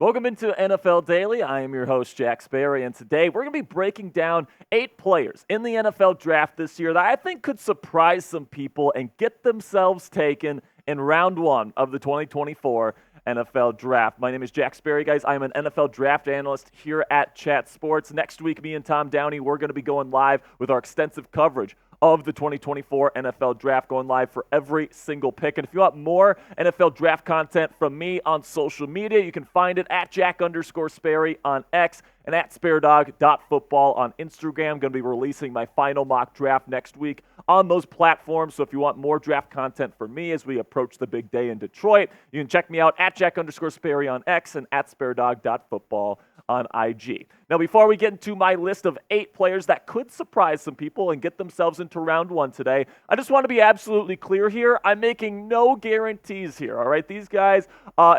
Welcome into NFL Daily. I am your host, Jack Sperry, and today we're going to be breaking down 8 players in the NFL draft this year that I think could surprise some people and get themselves taken in round 1 of the 2024 NFL Draft. My name is Jack Sperry, guys. I'm an NFL Draft Analyst here at Chat Sports. Next week, me and Tom Downey, we're going to be going live with our extensive coverage of the 2024 NFL Draft, going live for every single pick. And if you want more NFL Draft content from me on social media, you can find it at Jack_Sperry on X and at SpareDog.football on Instagram. I'm going to be releasing my final mock draft next week on those platforms. So if you want more draft content from me as we approach the big day in Detroit, you can check me out at Jack_Sperry on X and at SpareDog.football on IG. Now, before we get into my list of 8 players that could surprise some people and get themselves into round 1 today, I just want to be absolutely clear here. I'm making no guarantees here, all right? These guys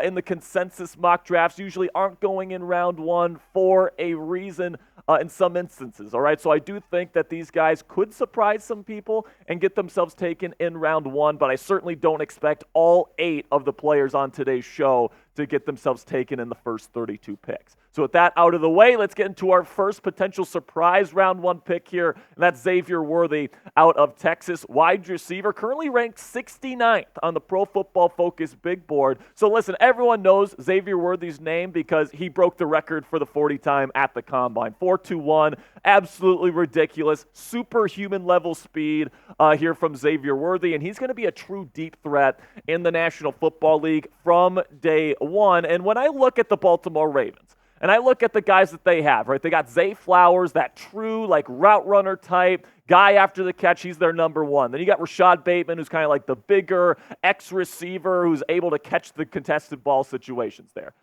in the consensus mock drafts usually aren't going in round 1 for a reason in some instances, all right? So I do think that these guys could surprise some people and get themselves taken in round 1, but I certainly don't expect all 8 of the players on today's show to get themselves taken in the first 32 picks. So with that out of the way, let's get into our first potential surprise round 1 pick here, and that's Xavier Worthy out of Texas, wide receiver, currently ranked 69th on the Pro Football Focus big board. So listen, everyone knows Xavier Worthy's name because he broke the record for the 40 time at the Combine. 4.21, absolutely ridiculous, superhuman level speed here from Xavier Worthy, and he's going to be a true deep threat in the National Football League from day 1. And when I look at the Baltimore Ravens, and I look at the guys that they have, right? They got Zay Flowers, that true like route runner type guy after the catch. He's their number 1. Then you got Rashad Bateman, who's kind of like the bigger ex-receiver who's able to catch the contested ball situations there.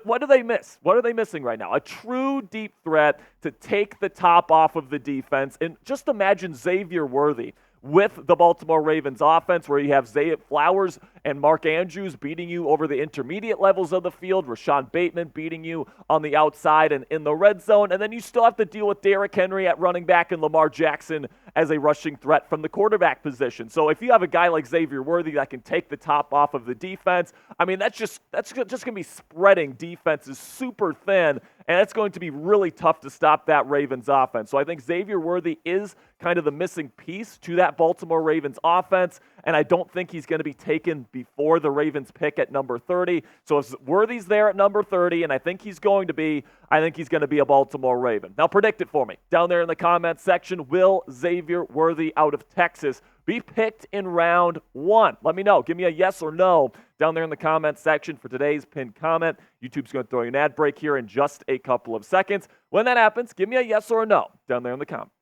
What do they miss? What are they missing right now? A true deep threat to take the top off of the defense. And just imagine Xavier Worthy with the Baltimore Ravens offense, where you have Zay Flowers and Mark Andrews beating you over the intermediate levels of the field, Rashad Bateman beating you on the outside and in the red zone, and then you still have to deal with Derrick Henry at running back and Lamar Jackson as a rushing threat from the quarterback position. So if you have a guy like Xavier Worthy that can take the top off of the defense, I mean, that's just going to be spreading defenses super thin, and it's going to be really tough to stop that Ravens offense. So I think Xavier Worthy is kind of the missing piece to that Baltimore Ravens offense, and I don't think he's going to be taken before the Ravens pick at number 30. So if Worthy's there at number 30, and I think he's going to be a Baltimore Raven. Now predict it for me down there in the comments section. Will Xavier Worthy out of Texas be picked in round 1? Let me know. Give me a yes or no down there in the comments section for today's pinned comment. YouTube's going to throw you an ad break here in just a couple of seconds. When that happens, give me a yes or a no down there in the comments.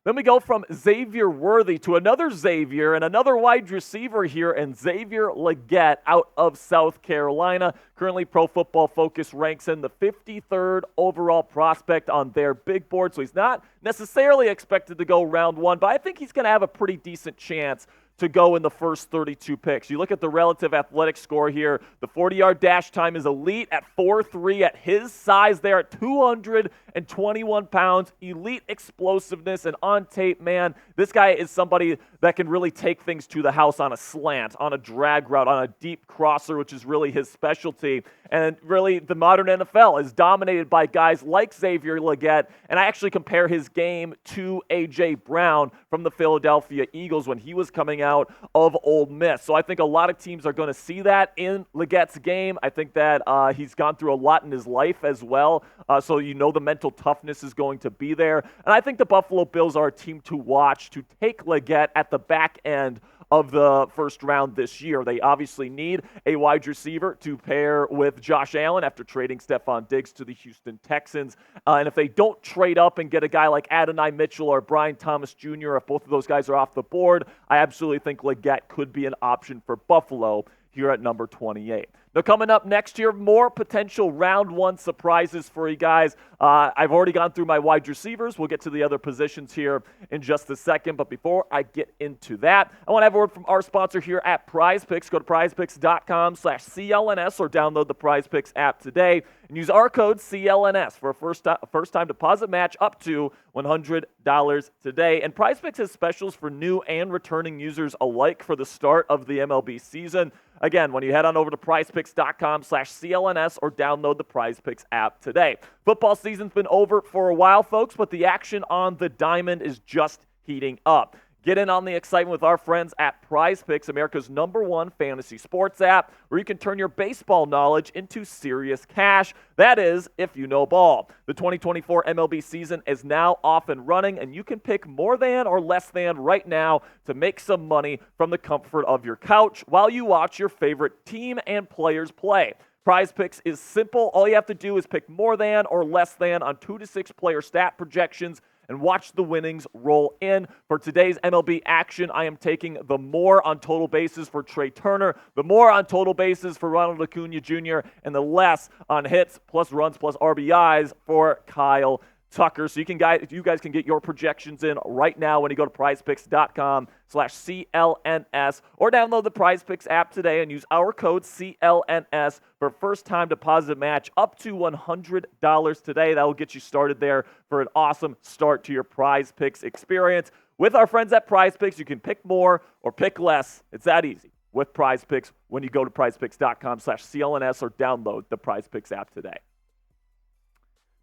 Then we go from Xavier Worthy to another Xavier and another wide receiver here, and Xavier Legette out of South Carolina. Currently, Pro Football Focus ranks in the 53rd overall prospect on their big board, so he's not necessarily expected to go round 1, but I think he's going to have a pretty decent chance to go in the first 32 picks. You look at the relative athletic score here. The 40-yard dash time is elite at 4.3 at his size there at 221 pounds. Elite explosiveness, and on tape, man, this guy is somebody that can really take things to the house on a slant, on a drag route, on a deep crosser, which is really his specialty. And really, the modern NFL is dominated by guys like Xavier Legette, and I actually compare his game to A.J. Brown from the Philadelphia Eagles when he was coming out of Ole Miss. So I think a lot of teams are going to see that in Legette's game. I think that he's gone through a lot in his life as well, so you know the mental toughness is going to be there. And I think the Buffalo Bills are a team to watch to take Legette at the back end of the first round this year. They obviously need a wide receiver to pair with Josh Allen after trading Stephon Diggs to the Houston Texans. And if they don't trade up and get a guy like Adonai Mitchell or Brian Thomas Jr., if both of those guys are off the board, I absolutely think Legette could be an option for Buffalo here at number 28. Now, coming up next year, more potential round 1 surprises for you guys. I've already gone through my wide receivers. We'll get to the other positions here in just a second. But before I get into that, I want to have a word from our sponsor here at PrizePicks. Go to prizepicks.com/CLNS or download the PrizePicks app today and use our code CLNS for a first-time deposit match up to $100 today. And PrizePicks has specials for new and returning users alike for the start of the MLB season. Again, when you head on over to PrizePicks, prizepicks.com/CLNS or download the PrizePicks app today. Football season's been over for a while, folks, but the action on the diamond is just heating up. Get in on the excitement with our friends at PrizePicks, America's #1 fantasy sports app, where you can turn your baseball knowledge into serious cash. That is, if you know ball. The 2024 MLB season is now off and running, and you can pick more than or less than right now to make some money from the comfort of your couch while you watch your favorite team and players play. PrizePicks is simple. All you have to do is pick more than or less than on 2 to 6 player stat projections and watch the winnings roll in. For today's MLB action, I am taking the more on total bases for Trey Turner, the more on total bases for Ronald Acuna Jr., and the less on hits plus runs plus RBIs for Kyle Tucker. So you guys can get your projections in right now when you go to prizepicks.com/CLNS or download the PrizePicks app today and use our code CLNS for first-time deposit match up to $100 today. That will get you started there for an awesome start to your PrizePicks experience. With our friends at PrizePicks, you can pick more or pick less. It's that easy with PrizePicks when you go to prizepicks.com/CLNS or download the PrizePicks app today.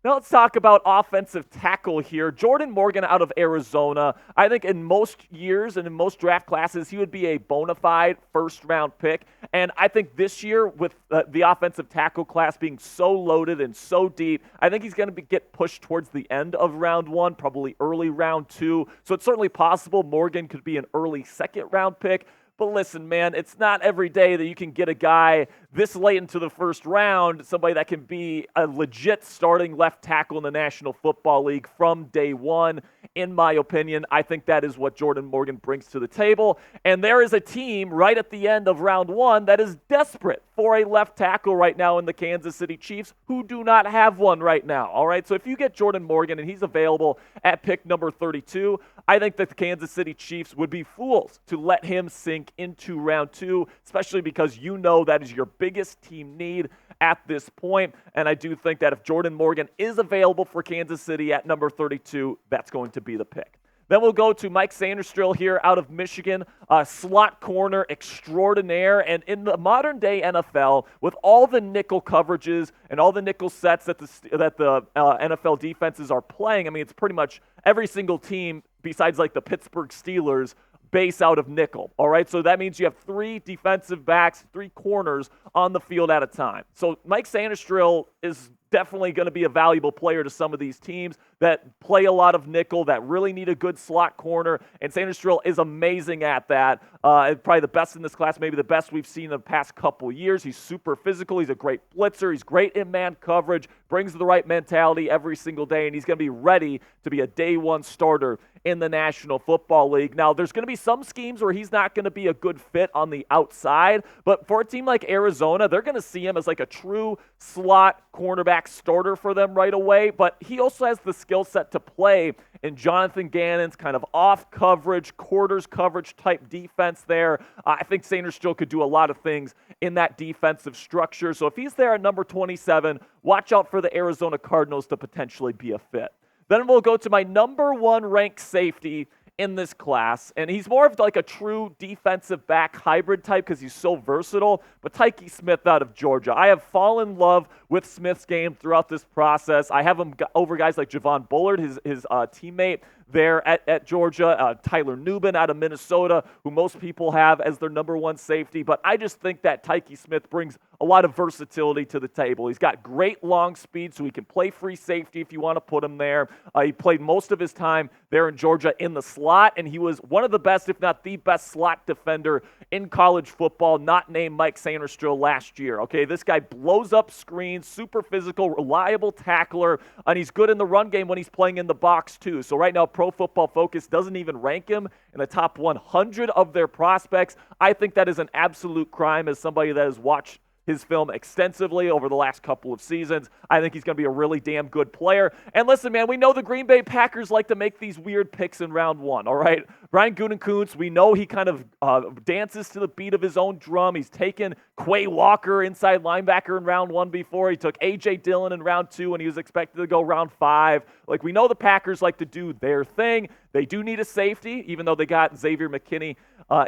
Now let's talk about offensive tackle here. Jordan Morgan out of Arizona. I think in most years and in most draft classes, he would be a bona fide first-round pick. And I think this year, with the offensive tackle class being so loaded and so deep, I think he's going to get pushed towards the end of round 1, probably early round 2. So it's certainly possible Morgan could be an early second-round pick. But listen, man, it's not every day that you can get a guy this late into the first round, somebody that can be a legit starting left tackle in the National Football League from day one. In my opinion, I think that is what Jordan Morgan brings to the table. And there is a team right at the end of round 1 that is desperate for a left tackle right now in the Kansas City Chiefs, who do not have one right now. All right, so if you get Jordan Morgan and he's available at pick number 32, I think that the Kansas City Chiefs would be fools to let him sink into round 2, especially because you know that is your biggest team need at this point. And I do think that if Jordan Morgan is available for Kansas City at number 32, that's going to be the pick. Then we'll go to Mike Sainristil here out of Michigan, slot corner extraordinaire. And in the modern day NFL, with all the nickel coverages and all the nickel sets that the NFL defenses are playing, I mean, it's pretty much every single team besides like the Pittsburgh Steelers base out of nickel, all right? So that means you have 3 defensive backs, 3 corners on the field at a time. So Mike Sainristil is definitely going to be a valuable player to some of these teams that play a lot of nickel, that really need a good slot corner, and Sainristil is amazing at that. Probably the best in this class, maybe the best we've seen in the past couple years. He's super physical. He's a great blitzer. He's great in man coverage, brings the right mentality every single day, and he's going to be ready to be a day 1 starter in the National Football League. Now, there's going to be some schemes where he's not going to be a good fit on the outside, but for a team like Arizona, they're going to see him as like a true slot cornerback starter for them right away, but he also has the skill set to play in Jonathan Gannon's kind of off coverage, quarters coverage type defense there. I think Sainristil could do a lot of things in that defensive structure. So if he's there at number 27, watch out for the Arizona Cardinals to potentially be a fit. Then we'll go to my number 1 ranked safety in this class, and he's more of like a true defensive back hybrid type because he's so versatile, but Tykee Smith out of Georgia. I have fallen in love with Smith's game throughout this process. I have him over guys like Javon Bullard, his teammate there at Georgia, Tyler Nubin out of Minnesota, who most people have as their number 1 safety, but I just think that Tykee Smith brings a lot of versatility to the table. He's got great long speed, so he can play free safety if you want to put him there. He played most of his time there in Georgia in the slot, and he was one of the best, if not the best, slot defender in college football, not named Mike Sainristil last year. Okay, this guy blows up screens, super physical, reliable tackler, and he's good in the run game when he's playing in the box too. So right now, Pro Football Focus doesn't even rank him in the top 100 of their prospects. I think that is an absolute crime as somebody that has watched his film extensively over the last couple of seasons. I think he's going to be a really damn good player. And listen, man, we know the Green Bay Packers like to make these weird picks in round 1, all right? Brian Gutekunst, we know he kind of dances to the beat of his own drum. He's taken Quay Walker, inside linebacker, in round 1 before. He took A.J. Dillon in round 2, and he was expected to go round 5. Like, we know the Packers like to do their thing. They do need a safety, even though they got Xavier McKinney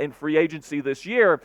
in free agency this year.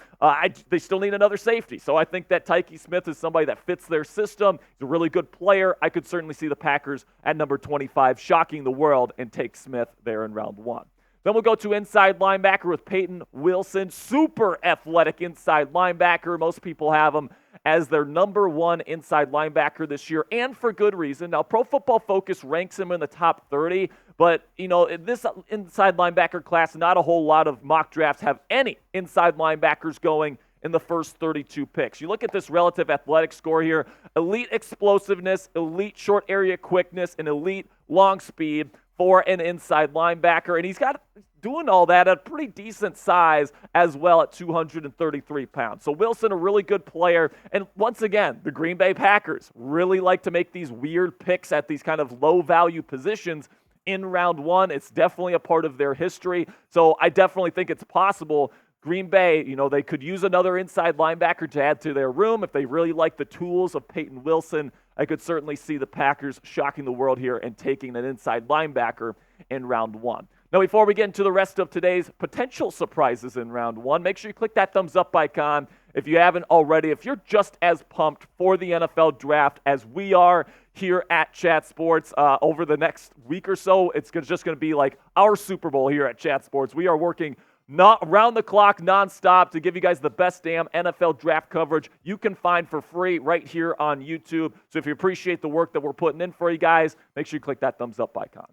They still need another safety. So I think that Tykee Smith is somebody that fits their system. He's a really good player. I could certainly see the Packers at number 25 shocking the world and take Smith there in round 1. Then we'll go to inside linebacker with Payton Wilson, super athletic inside linebacker. Most people have him as their number 1 inside linebacker this year, and for good reason. Now, Pro Football Focus ranks him in the top 30, but, in this inside linebacker class, not a whole lot of mock drafts have any inside linebackers going in the first 32 picks. You look at this relative athletic score here, elite explosiveness, elite short area quickness, and elite long speed for an inside linebacker, and he's got doing all that at a pretty decent size as well at 233 pounds. So Wilson, a really good player, and once again, the Green Bay Packers really like to make these weird picks at these kind of low-value positions in round 1. It's definitely a part of their history, so I definitely think it's possible. Green Bay, they could use another inside linebacker to add to their room. If they really like the tools of Payton Wilson, I could certainly see the Packers shocking the world here and taking an inside linebacker in round 1. Now, before we get into the rest of today's potential surprises in round 1, make sure you click that thumbs up icon if you haven't already. If you're just as pumped for the NFL draft as we are here at Chat Sports over the next week or so, it's just going to be like our Super Bowl here at Chat Sports. We are working not around the clock, nonstop, to give you guys the best damn NFL draft coverage you can find for free right here on YouTube. So if you appreciate the work that we're putting in for you guys, make sure you click that thumbs up icon.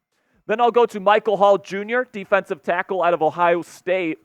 Then I'll go to Michael Hall Jr., defensive tackle out of Ohio State,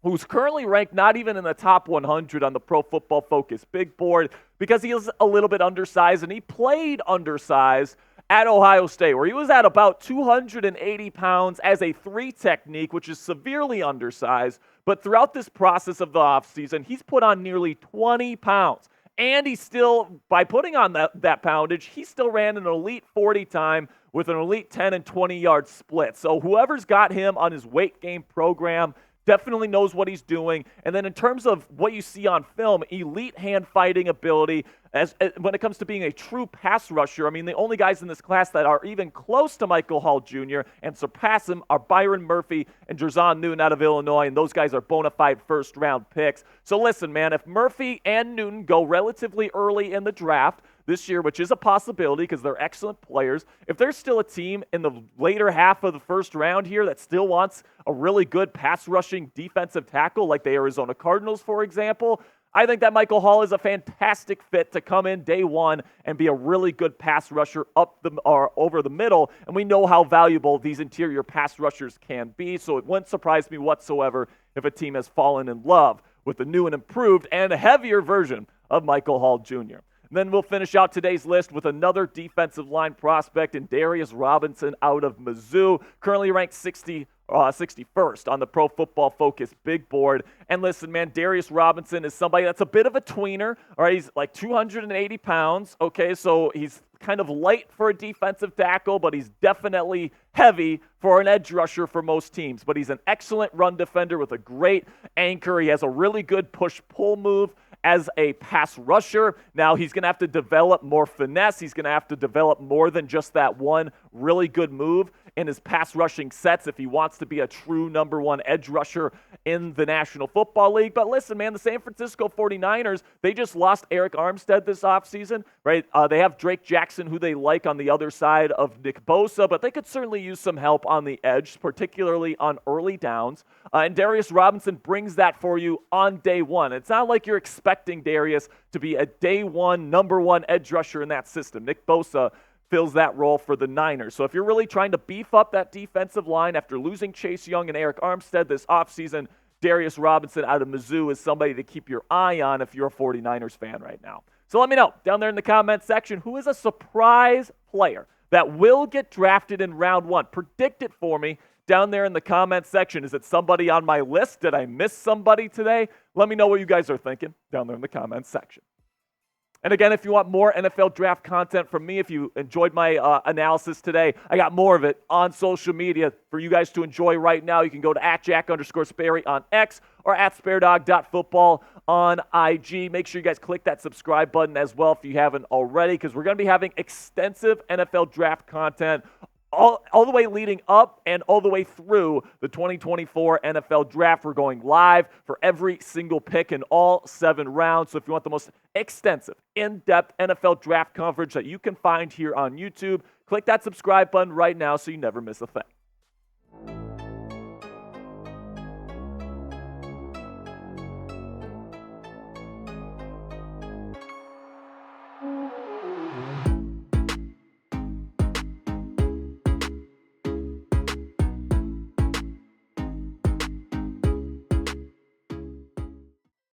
who's currently ranked not even in the top 100 on the Pro Football Focus big board because he is a little bit undersized, and he played undersized at Ohio State, where he was at about 280 pounds as a 3 technique, which is severely undersized. But throughout this process of the offseason, he's put on nearly 20 pounds. And he still, by putting on that poundage, he still ran an elite 40 time with an elite 10 and 20-yard split. So whoever's got him on his weight gain program definitely knows what he's doing. And then in terms of what you see on film, elite hand fighting ability. When it comes to being a true pass rusher, the only guys in this class that are even close to Michael Hall Jr. and surpass him are Byron Murphy and Jerzon Newton out of Illinois, and those guys are bona fide first-round picks. So listen, man, if Murphy and Newton go relatively early in the draft this year, which is a possibility because they're excellent players, if there's still a team in the later half of the first round here that still wants a really good pass-rushing defensive tackle, like the Arizona Cardinals, for example, I think that Michael Hall is a fantastic fit to come in day 1 and be a really good pass rusher over the middle, and we know how valuable these interior pass rushers can be, so it wouldn't surprise me whatsoever if a team has fallen in love with the new and improved and heavier version of Michael Hall Jr. And then we'll finish out today's list with another defensive line prospect in Darius Robinson out of Mizzou, currently ranked 61st on the Pro Football Focus big board. And listen, man, Darius Robinson is somebody that's a bit of a tweener. All right, he's like 280 pounds. Okay, so he's kind of light for a defensive tackle, but he's definitely heavy for an edge rusher for most teams. But he's an excellent run defender with a great anchor. He has a really good push-pull move as a pass rusher. Now, he's going to have to develop more finesse. He's going to have to develop more than just that one really good move in his pass rushing sets if he wants to be a true number 1 edge rusher in the National Football League. But listen, man, the San Francisco 49ers, they just lost Eric Armstead this offseason, right? They have Drake Jackson, who they like on the other side of Nick Bosa, but they could certainly use some help on the edge, particularly on early downs. And Darius Robinson brings that for you on day 1. It's not like you're expecting Darius to be a day 1, number 1 edge rusher in that system. Nick Bosa fills that role for the Niners. So if you're really trying to beef up that defensive line after losing Chase Young and Eric Armstead this offseason, Darius Robinson out of Mizzou is somebody to keep your eye on if you're a 49ers fan right now. So let me know down there in the comment section who is a surprise player that will get drafted in round 1. Predict it for me down there in the comment section. Is it somebody on my list? Did I miss somebody today? Let me know what you guys are thinking down there in the comment section. And again, if you want more NFL draft content from me, if you enjoyed my analysis today, I got more of it on social media for you guys to enjoy right now. You can go to @Jack_Sperry on X or @SpareDog.football on IG. Make sure you guys click that subscribe button as well if you haven't already, because we're going to be having extensive NFL draft content all the way leading up and all the way through the 2024 NFL Draft. We're going live for every single pick in all 7 rounds. So if you want the most extensive, in-depth NFL Draft coverage that you can find here on YouTube, click that subscribe button right now so you never miss a thing.